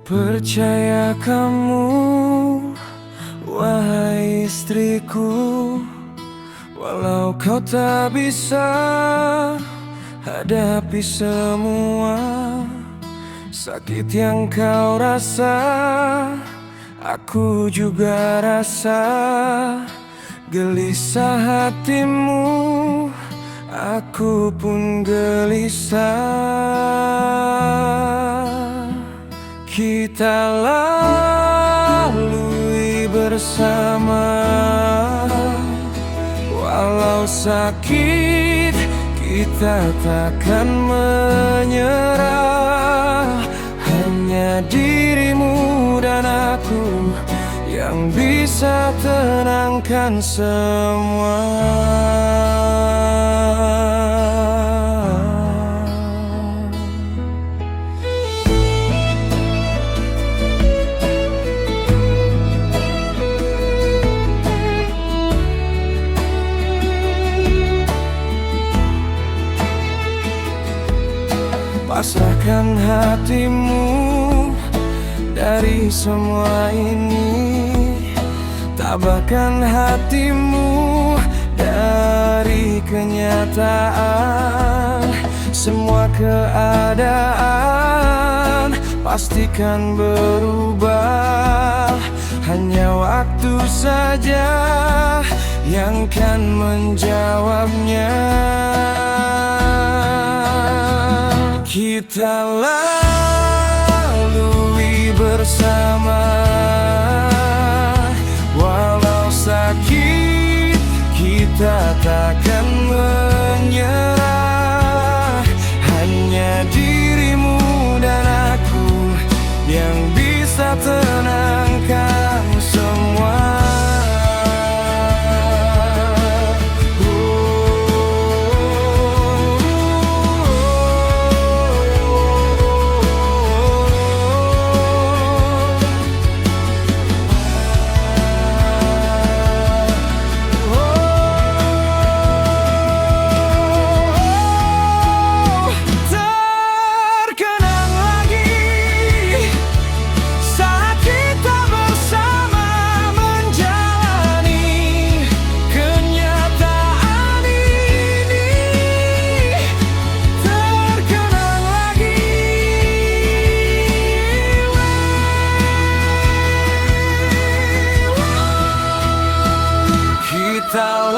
percaya kamu, wahai istriku. Walau kau tak bisa hadapi semua sakit yang kau rasa, aku juga rasa. Gelisah hatimu, aku pun gelisah. Kita lalui bersama, walau sakit kita takkan menyerah. Hanya dirimu dan aku yang bisa tenangkan semua. Pasrahkan hatimu dari semua ini, tabahkan hatimu dari kenyataan. Semua keadaan pastikan berubah, hanya waktu saja yang kan menjawabnya. Kita lalui bersama, walau sakit kita takkan menyerah. Hanya dirimu dan aku yang bisa tenangkan semua. Kita